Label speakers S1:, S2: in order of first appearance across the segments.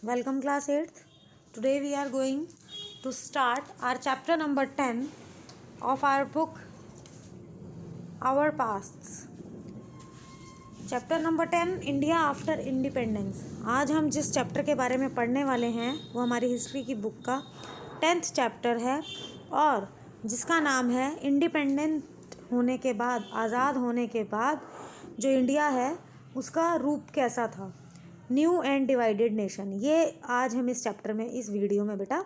S1: Welcome class 8th. Today we are going to start our chapter number 10 of our book Our Pasts. Chapter number 10 India after independence. आज हम जिस chapter के बारे में पढ़ने वाले हैं वो हमारी हिस्ट्री की बुक का 10th चैप्टर है और जिसका नाम है इंडिपेंडेंट होने के बाद, आज़ाद होने के बाद जो इंडिया है उसका रूप कैसा था, न्यू एंड डिवाइडेड नेशन। ये आज हम इस चैप्टर में, इस वीडियो में बेटा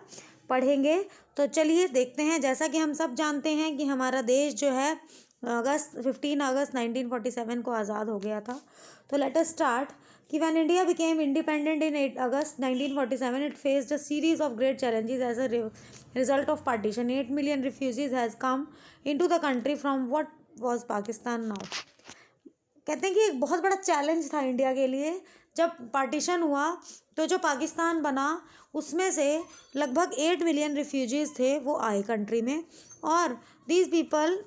S1: पढ़ेंगे। तो चलिए देखते हैं। जैसा कि हम सब जानते हैं कि हमारा देश जो है 15 अगस्त 1947 को आज़ाद हो गया था। तो लेट अस स्टार्ट कि when India became independent in 8 अगस्त 1947 it faced a series of great challenges as a result of partition. 8 million refugees has come into the country from what was Pakistan now. कहते हैं कि एक बहुत बड़ा challenge था India के लिए। जब पार्टीशन हुआ तो जो पाकिस्तान बना उसमें से लगभग 8 मिलियन रिफ्यूजीज़ थे, वो आए कंट्री में और these people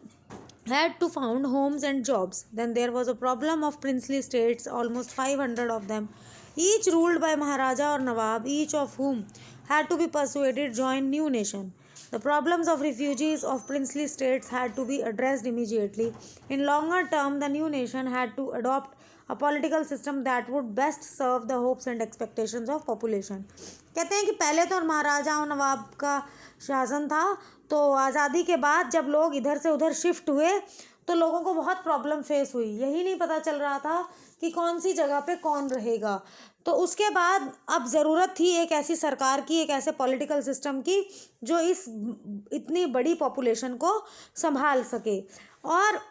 S1: had to found homes and jobs. Then there was a problem of princely states, almost 500 of them, each ruled by Maharaja or Nawab, each of whom had to be persuaded join new nation. The problems of refugees of princely states had to be addressed immediately. In longer term, the new nation had to adopt a political system that would best serve the hopes and expectations of population. कहते हैं कि पहले तो महाराजा और नवाब का शासन था, तो आज़ादी के बाद जब लोग इधर से उधर शिफ्ट हुए तो लोगों को बहुत प्रॉब्लम फेस हुई। यही नहीं पता चल रहा था कि कौन सी जगह पे कौन रहेगा। तो उसके बाद अब ज़रूरत थी एक ऐसी सरकार की, एक ऐसे पॉलिटिकल सिस्टम की जो इस इतनी बड़ी पॉपुलेशन को संभाल सके। और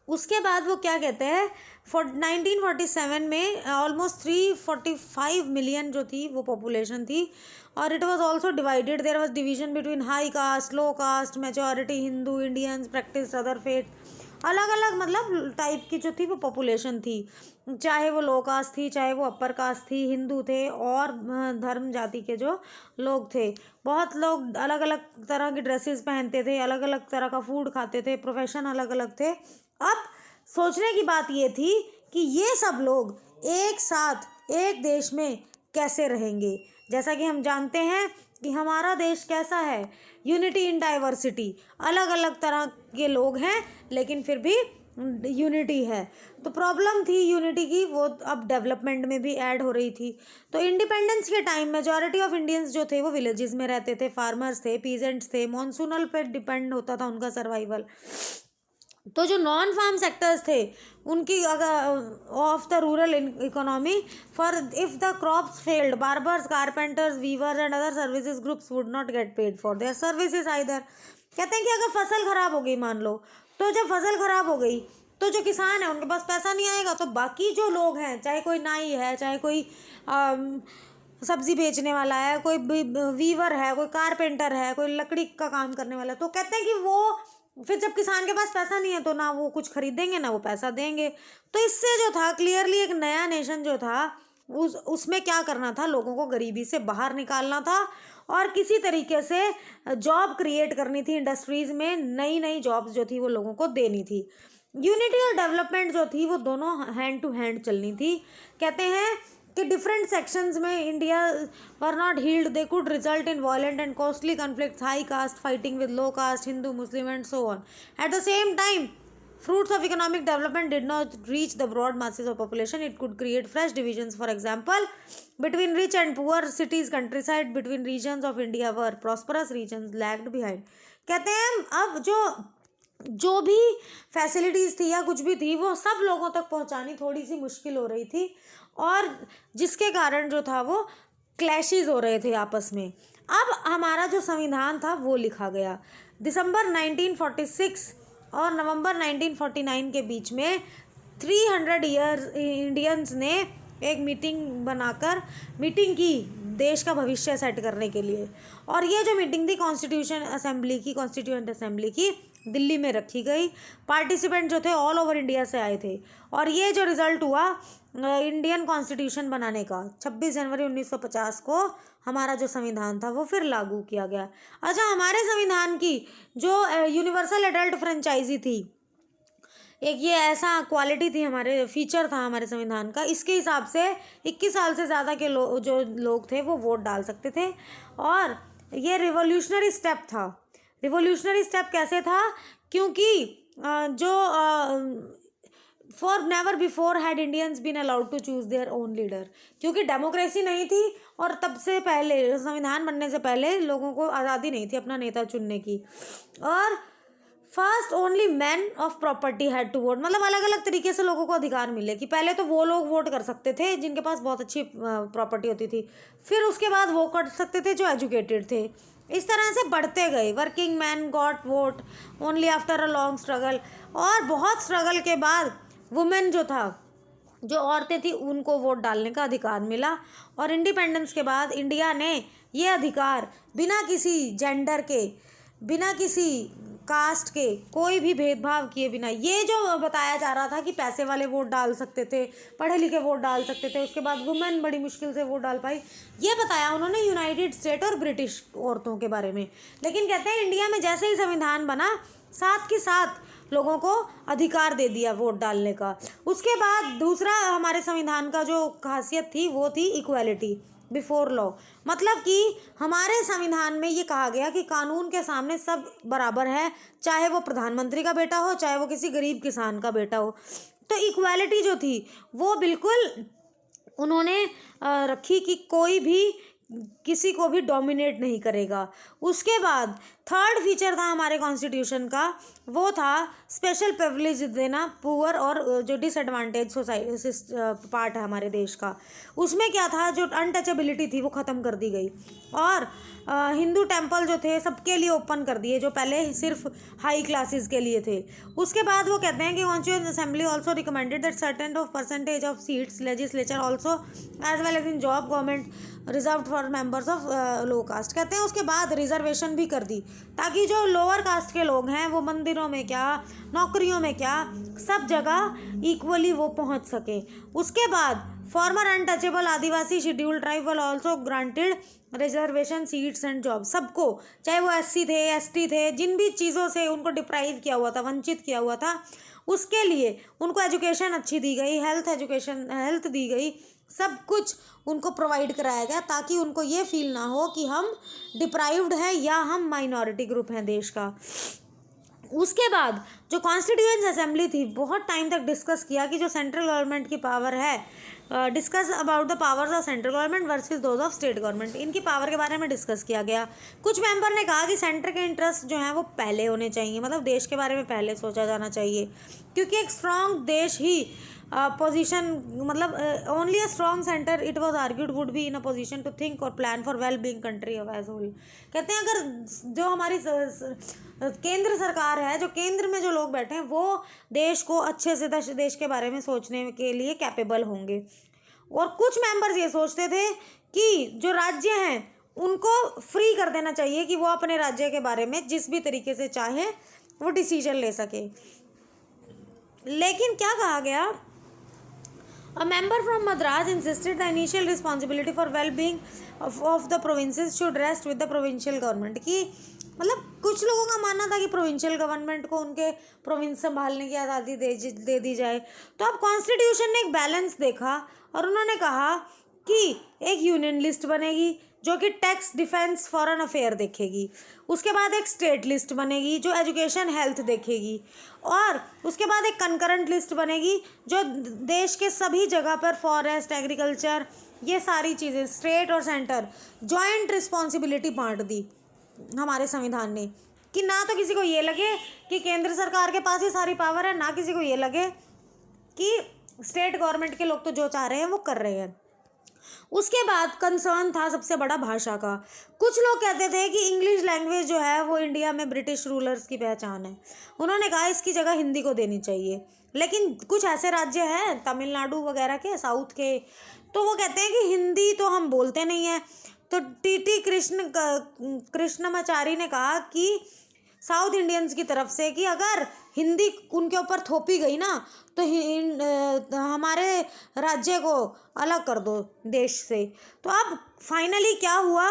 S1: उसके बाद वो क्या कहते हैं, 1947 में ऑलमोस्ट 345 मिलियन जो थी वो पॉपुलेशन थी और it was also divided. There was division between high caste, low caste, majority Hindu, Indians, practice other faith. अलग अलग मतलब टाइप की जो थी वो पॉपुलेशन थी, चाहे वो लो कास्ट थी, चाहे वो अपर कास्ट थी, हिंदू थे और धर्म जाति के जो लोग थे। बहुत लोग अलग अलग तरह की ड्रेसेस पहनते थे, अलग अलग तरह का फूड खाते थे, प्रोफेशन अलग अलग थे। अब सोचने की बात ये थी कि ये सब लोग एक साथ एक देश में कैसे रहेंगे। जैसा कि हम जानते हैं कि हमारा देश कैसा है, यूनिटी इन डाइवर्सिटी, अलग अलग तरह के लोग हैं लेकिन फिर भी यूनिटी है। तो प्रॉब्लम थी यूनिटी की, वो अब डेवलपमेंट में भी ऐड हो रही थी। तो इंडिपेंडेंस के टाइम मेजॉरिटी ऑफ इंडियंस जो थे वो विलेजेस में रहते थे, फार्मर्स थे, पीजेंट्स थे, मॉनसूनल पे डिपेंड होता था उनका सर्वाइवल। तो जो नॉन फार्म सेक्टर्स थे उनकी of the rural economy, for if the crops failed, barbers, carpenters, weavers and other services groups would not get paid for their services either. कहते हैं कि अगर फसल खराब हो गई, मान लो, तो जब फसल खराब हो गई तो जो किसान है उनके पास पैसा नहीं आएगा, तो बाकी जो लोग हैं, चाहे कोई नाई है, चाहे कोई सब्जी बेचने वाला है, कोई वीवर है, कोई कारपेंटर है, कोई लकड़ी का काम करने वाला है, तो कहते हैं कि वो फिर जब किसान के पास पैसा नहीं है तो ना वो कुछ खरीदेंगे ना वो पैसा देंगे। तो इससे जो था क्लियरली एक नया नेशन जो था उसमें क्या करना था, लोगों को गरीबी से बाहर निकालना था और किसी तरीके से जॉब क्रिएट करनी थी। इंडस्ट्रीज़ में नई नई जॉब्स जो थी वो लोगों को देनी थी। यूनिटी और डेवलपमेंट जो थी वो दोनों हैंड टू हैंड चलनी थी। कहते हैं कि डिफरेंट सेक्शंस में India were not healed, they could result in violent and costly conflicts, high caste fighting with low caste, Hindu, Muslim and so on. At the same time fruits of economic development did not reach the broad masses of population. It could create fresh divisions, for example between rich and poor cities, countryside, between regions of India were prosperous, regions lagged behind. कहते हैं अब जो भी facilities थी या कुछ भी थी वो सब लोगों तक पहुंचानी थोड़ी सी मुश्किल हो रही थी और जिसके कारण जो था वो क्लैशेस हो रहे थे आपस में। अब हमारा जो संविधान था वो लिखा गया दिसंबर 1946 और नवंबर 1949 के बीच में। 300 ईयर्स इंडियंस ने एक मीटिंग की देश का भविष्य सेट करने के लिए, और ये जो मीटिंग थी कॉन्स्टिट्यूंट असेंबली की दिल्ली में रखी गई। पार्टिसिपेंट जो थे ऑल ओवर इंडिया से आए थे और ये जो रिज़ल्ट हुआ इंडियन कॉन्स्टिट्यूशन बनाने का, 26 जनवरी 1950 को हमारा जो संविधान था वो फिर लागू किया गया। अच्छा, हमारे संविधान की जो यूनिवर्सल एडल्ट फ्रेंचाइजी थी एक ये ऐसा क्वालिटी थी, हमारे फीचर था हमारे संविधान का, इसके हिसाब से 21 साल से ज़्यादा के जो लोग थे वो वोट डाल सकते थे। और ये रिवोल्यूशनरी स्टेप था। रिवोल्यूशनरी स्टेप कैसे था? क्योंकि जो for never before had Indians been allowed to choose their own leader, क्योंकि डेमोक्रेसी नहीं थी और तब से पहले, संविधान बनने से पहले लोगों को आज़ादी नहीं थी अपना नेता चुनने की। और first only man of property had to vote, मतलब अलग अलग तरीके से लोगों को अधिकार मिले कि पहले तो वो लोग वोट कर सकते थे जिनके पास बहुत अच्छी प्रॉपर्टी होती थी, फिर उसके बाद वो कर सकते थे जो एजुकेटेड थे। इस तरह से बढ़ते गए। Working man got vote only after a long struggle, और बहुत स्ट्रगल के बाद वुमेन जो था, जो औरतें थी, उनको वोट डालने का अधिकार मिला। और इंडिपेंडेंस के बाद इंडिया ने ये अधिकार बिना किसी जेंडर के, बिना किसी कास्ट के, कोई भी भेदभाव किए बिना, ये जो बताया जा रहा था कि पैसे वाले वोट डाल सकते थे, पढ़े लिखे वोट डाल सकते थे, उसके बाद वुमेन बड़ी मुश्किल से वोट डाल पाई, ये बताया उन्होंने यूनाइटेड स्टेट और ब्रिटिश औरतों के बारे में। लेकिन कहते हैं इंडिया में जैसे ही संविधान बना, साथ के साथ लोगों को अधिकार दे दिया वोट डालने का। उसके बाद दूसरा हमारे संविधान का जो खासियत थी वो थी इक्वालिटी बिफोर लॉ, मतलब कि हमारे संविधान में ये कहा गया कि कानून के सामने सब बराबर है, चाहे वो प्रधानमंत्री का बेटा हो, चाहे वो किसी गरीब किसान का बेटा हो। तो इक्वालिटी जो थी वो बिल्कुल उन्होंने रखी कि कोई भी किसी को भी डोमिनेट नहीं करेगा। उसके बाद थर्ड फीचर था हमारे कॉन्स्टिट्यूशन का, वो था स्पेशल प्रिविलेज देना पुअर और जो डिसएडवांटेज सोसाइटी पार्ट है हमारे देश का, उसमें क्या था, जो अनटचेबिलिटी थी वो ख़त्म कर दी गई। और हिंदू टेम्पल जो थे सबके लिए ओपन कर दिए, जो पहले सिर्फ हाई क्लासेस के लिए थे। उसके बाद वो कहते हैं कि constituent assembly also recommended that certain of percentage of seats legislature also as well as in job government reserve for members of low caste. कहते हैं उसके बाद रिजर्वेशन भी कर दी, ताकि जो लोअर कास्ट के लोग हैं वो मंदिरों में क्या, नौकरियों में क्या, सब जगह इक्वली वो पहुंच सके। उसके बाद farmer untouchable Adivasi scheduled tribe will also granted reservation seats and job, सबको, चाहे वो एससी थे, एसटी थे, जिन भी चीज़ों से उनको डिप्राइव किया हुआ था, वंचित किया हुआ था, उसके लिए उनको एजुकेशन अच्छी दी गई, हेल्थ दी गई, सब कुछ उनको प्रोवाइड कराया गया, ताकि उनको ये फील ना हो कि हम डिप्राइव्ड हैं या हम माइनॉरिटी ग्रुप हैं देश का। उसके बाद जो कॉन्स्टिट्यूएंट असेंबली थी, बहुत टाइम तक डिस्कस किया कि जो सेंट्रल गवर्नमेंट की पावर है, discuss about the powers of central government versus those of state government, इनकी पावर के बारे में डिस्कस किया गया। कुछ मेंबर ने कहा कि सेंटर के इंटरेस्ट जो हैं वो पहले होने चाहिए, मतलब देश के बारे में पहले सोचा जाना चाहिए, क्योंकि एक स्ट्रॉन्ग देश ही पोजीशन, मतलब only a strong centre it was argued would be in a position to think और plan for well being country as whole. कहते हैं अगर जो हमारी केंद्र सरकार है, जो केंद्र में जो लोग बैठे हैं, वो देश को अच्छे से देश के बारे में सोचने के लिए कैपेबल होंगे। और कुछ मेंबर्स ये सोचते थे कि जो राज्य हैं उनको फ्री कर देना चाहिए कि वो अपने राज्य के बारे में जिस भी तरीके से चाहे वो डिसीजन ले सके। लेकिन क्या कहा गया, A member from Madras insisted the initial responsibility for well-being of the provinces should rest with the provincial government, कि मतलब कुछ लोगों का मानना था कि प्रोविंशियल गवर्नमेंट को उनके प्रोविंस संभालने की आज़ादी दे दी जाए। तो अब कॉन्स्टिट्यूशन ने एक बैलेंस देखा और उन्होंने कहा कि एक यूनियन लिस्ट बनेगी जो कि टैक्स, डिफेंस, फॉरेन अफेयर देखेगी। उसके बाद एक स्टेट लिस्ट बनेगी जो एजुकेशन, हेल्थ देखेगी। और उसके बाद एक कंकरेंट लिस्ट बनेगी जो देश के सभी जगह पर फॉरेस्ट, एग्रीकल्चर, ये सारी चीज़ें, स्टेट और सेंटर जॉइंट रिस्पॉन्सिबिलिटी बांट दी हमारे संविधान ने, कि ना तो किसी को ये लगे कि केंद्र सरकार के पास ही सारी पावर है, ना किसी को ये लगे कि स्टेट गवर्नमेंट के लोग तो जो चाह रहे हैं वो कर रहे हैं। उसके बाद कंसर्न था सबसे बड़ा भाषा का। कुछ लोग कहते थे कि इंग्लिश लैंग्वेज जो है वो इंडिया में ब्रिटिश रूलर्स की पहचान है, उन्होंने कहा इसकी जगह हिंदी को देनी चाहिए। लेकिन कुछ ऐसे राज्य हैं तमिलनाडु वगैरह के, साउथ के, तो वो कहते हैं कि हिंदी तो हम बोलते नहीं हैं। तो टी कृष्णमाचारी ने कहा कि साउथ इंडियंस की तरफ से कि अगर हिंदी उनके ऊपर थोपी गई ना तो हमारे राज्य को अलग कर दो देश से। तो अब फाइनली क्या हुआ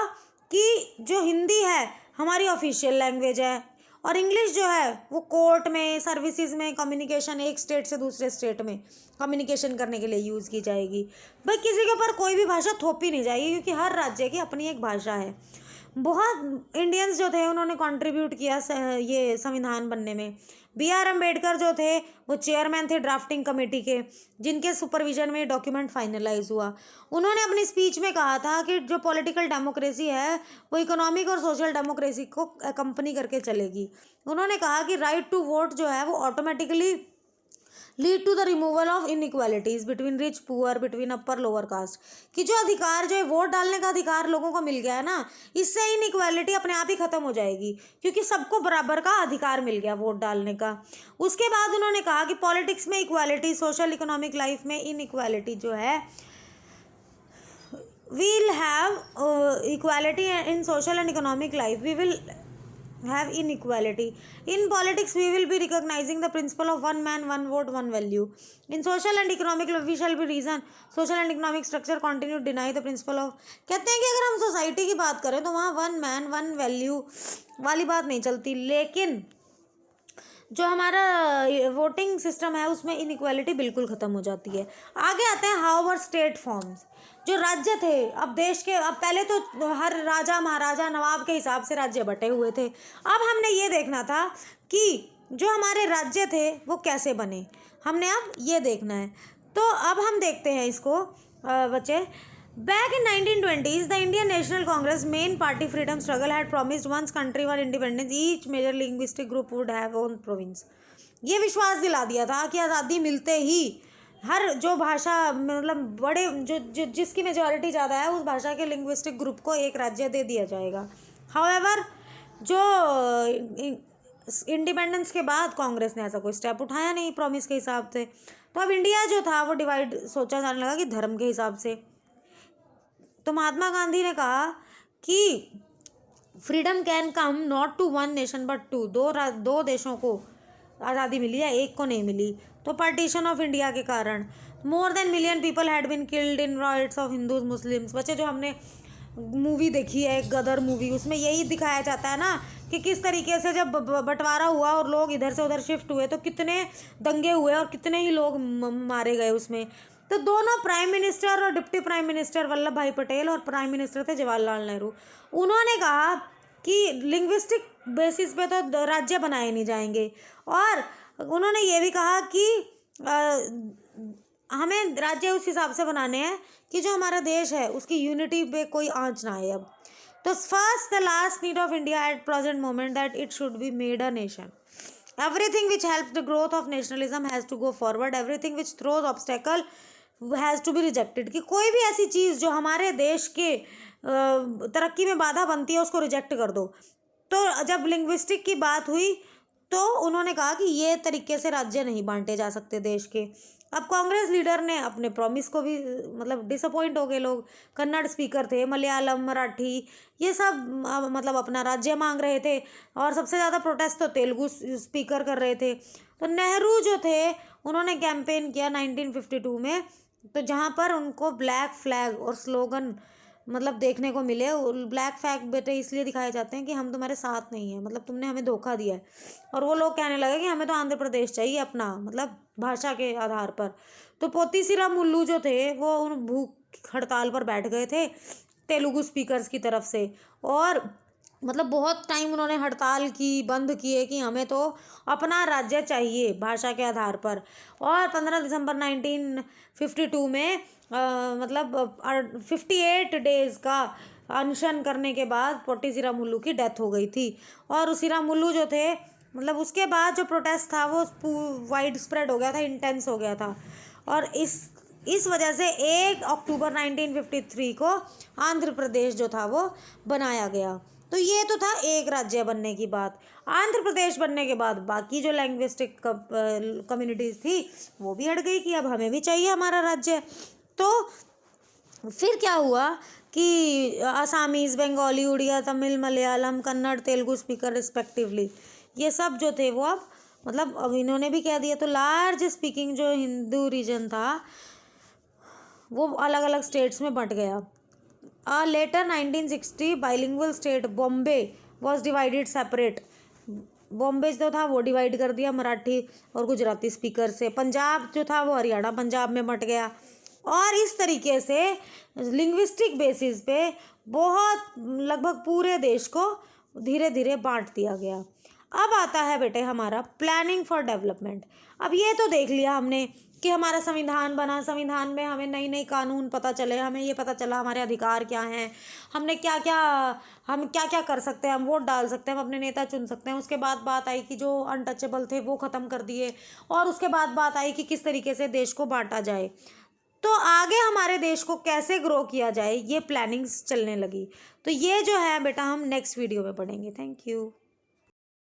S1: कि जो हिंदी है हमारी ऑफिशियल लैंग्वेज है और इंग्लिश जो है वो कोर्ट में, सर्विसेज में, कम्युनिकेशन, एक स्टेट से दूसरे स्टेट में कम्युनिकेशन करने के लिए यूज़ की जाएगी। भाई किसी के ऊपर कोई भी भाषा थोपी नहीं जाएगी, क्योंकि हर राज्य की अपनी एक भाषा है। बहुत इंडियंस जो थे उन्होंने कंट्रीब्यूट किया ये संविधान बनने में। B.R. अम्बेडकर जो थे वो चेयरमैन थे ड्राफ्टिंग कमेटी के, जिनके सुपरविजन में डॉक्यूमेंट फाइनलाइज हुआ। उन्होंने अपनी स्पीच में कहा था कि जो पॉलिटिकल डेमोक्रेसी है वो इकोनॉमिक और सोशल डेमोक्रेसी को अकम्पनी करके चलेगी। उन्होंने कहा कि राइट टू वोट जो है वो automatically lead to the removal of inequalities between rich poor, between upper lower caste. कि जो अधिकार जो है वोट डालने का अधिकार लोगों को मिल गया है ना, इससे इनइक्वालिटी अपने आप ही खत्म हो जाएगी, क्योंकि सबको बराबर का अधिकार मिल गया वोट डालने का। उसके बाद उन्होंने कहा कि पॉलिटिक्स में इक्वालिटी, सोशल इकोनॉमिक लाइफ में इनइक्वालिटी जो है, we'll have equality in social and economic life, we will have inequality. In politics we will be recognizing the principle of one man one vote one value. In social and economic life we shall be reason social and economic structure continue to deny the principle of, कहते हैं कि अगर हम society की बात करें तो वहाँ वन मैन वन वैल्यू वाली बात नहीं चलती, लेकिन जो हमारा वोटिंग सिस्टम है उसमें इनइक्वालिटी बिल्कुल ख़त्म हो जाती है। आगे आते हैं हाउ स्टेट फॉर्म्स। जो राज्य थे, अब देश के, अब पहले तो हर राजा महाराजा नवाब के हिसाब से राज्य बटे हुए थे। अब हमने ये देखना था कि जो हमारे राज्य थे वो कैसे बने, हमने अब ये देखना है। तो अब हम देखते हैं इसको बच्चे। Back in 1920s, the Indian National Congress main party freedom struggle had promised once country one independence, each major linguistic group would have own province. ये विश्वास दिला दिया था कि आज़ादी मिलते ही हर जो भाषा, मतलब बड़े जो जिसकी मेजॉरिटी ज़्यादा है उस भाषा के लिंग्विस्टिक ग्रुप को एक राज्य दे दिया जाएगा। हाउएवर जो इंडिपेंडेंस के बाद कांग्रेस ने ऐसा कोई स्टेप उठाया नहीं प्रॉमिस के हिसाब से। तो अब इंडिया जो था वो डिवाइड सोचा जाने लगा कि धर्म के हिसाब से। तो महात्मा गांधी ने कहा कि freedom can come not to one nation but to, दो देशों को आज़ादी मिली है, एक को नहीं मिली। तो पार्टीशन ऑफ इंडिया के कारण more than million people had been killed in riots of Hindus Muslims. बच्चे जो हमने मूवी देखी है गदर मूवी, उसमें यही दिखाया जाता है ना कि किस तरीके से जब बंटवारा हुआ और लोग इधर से उधर शिफ्ट हुए तो कितने दंगे हुए और कितने ही लोग मारे गए उसमें। तो दोनों प्राइम मिनिस्टर और डिप्टी प्राइम मिनिस्टर वल्लभ भाई पटेल और प्राइम मिनिस्टर थे जवाहरलाल नेहरू, उन्होंने कहा कि लिंग्विस्टिक बेसिस पे तो राज्य बनाए नहीं जाएंगे। और उन्होंने ये भी कहा कि हमें राज्य उस हिसाब से बनाने हैं कि जो हमारा देश है उसकी यूनिटी पे कोई आंच ना आए। अब तो first the last need of India at present moment that it should be made a nation. Everything which helps the growth of nationalism has to go forward. Everything which throws obstacle has to be rejected. कि कोई भी ऐसी चीज़ जो हमारे देश के तरक्की में बाधा बनती है उसको रिजेक्ट कर दो। तो जब लिंग्विस्टिक की बात हुई तो उन्होंने कहा कि ये तरीके से राज्य नहीं बांटे जा सकते देश के। अब कांग्रेस लीडर ने अपने प्रॉमिस को भी, मतलब डिसअपॉइंट हो गए लोग। कन्नड़ स्पीकर थे, मलयालम, मराठी, ये सब मतलब अपना राज्य मांग रहे थे, और सबसे ज़्यादा प्रोटेस्ट तो तेलुगु स्पीकर कर रहे थे। तो नेहरू जो थे उन्होंने कैंपेन किया 1952 में, तो जहाँ पर उनको ब्लैक फ्लैग और स्लोगन मतलब देखने को मिले। ब्लैक फ्लैग बेटे इसलिए दिखाए जाते हैं कि हम तुम्हारे साथ नहीं हैं, मतलब तुमने हमें धोखा दिया है। और वो लोग कहने लगे कि हमें तो आंध्र प्रदेश चाहिए अपना, मतलब भाषा के आधार पर। तो पोतीसीराम मुल्लू जो थे वो उन भूख हड़ताल पर बैठ गए थे तेलुगु स्पीकर्स की तरफ से, और मतलब बहुत टाइम उन्होंने हड़ताल की, बंद किए कि हमें तो अपना राज्य चाहिए भाषा के आधार पर। और 15 दिसंबर 1952 में मतलब 58 डेज़ का अनशन करने के बाद पोटीसीराम मुल्लू की डेथ हो गई थी। और सीराम मुल्लू जो थे, मतलब उसके बाद जो प्रोटेस्ट था वो वाइड स्प्रेड हो गया था, इंटेंस हो गया था। और इस वजह से 1 अक्टूबर 1953 को आंध्र प्रदेश जो था वो बनाया गया। तो ये तो था एक राज्य बनने की बात। आंध्र प्रदेश बनने के बाद बाकी जो लैंग्विस्टिक कम्युनिटीज़ थी वो भी हट गई कि अब हमें भी चाहिए हमारा राज्य। तो फिर क्या हुआ कि Assamese, Bengali, Odia, Tamil, Malayalam, Kannada, Telugu speaker respectively, ये सब जो थे वो अब मतलब अब इन्होंने भी कह दिया। तो लार्ज स्पीकिंग जो हिंदू रीजन था वो अलग अलग स्टेट्स में बंट गया। Later 1960 bilingual state Bombay was divided separate Bombay जो था वो डिवाइड कर दिया मराठी और गुजराती स्पीकर से, पंजाब जो था वो हरियाणा पंजाब में बंट गया, और इस तरीके से लिंग्विस्टिक बेसिस पे बहुत लगभग पूरे देश को धीरे धीरे बांट दिया गया। अब आता है बेटे हमारा प्लानिंग फॉर डेवलपमेंट। अब ये तो देख लिया हमने कि हमारा संविधान बना, संविधान में हमें नई नई कानून पता चले, हमें ये पता चला हमारे अधिकार क्या हैं, हम क्या क्या कर सकते हैं, हम वोट डाल सकते हैं, हम अपने नेता चुन सकते हैं। उसके बाद बात आई कि जो अनटचेबल थे वो ख़त्म कर दिए, और उसके बाद बात आई कि किस तरीके से देश को बांटा जाए। तो आगे हमारे देश को कैसे ग्रो किया जाए, ये प्लानिंग्स चलने लगी। तो ये जो है बेटा हम नेक्स्ट वीडियो में पढ़ेंगे। Thank you.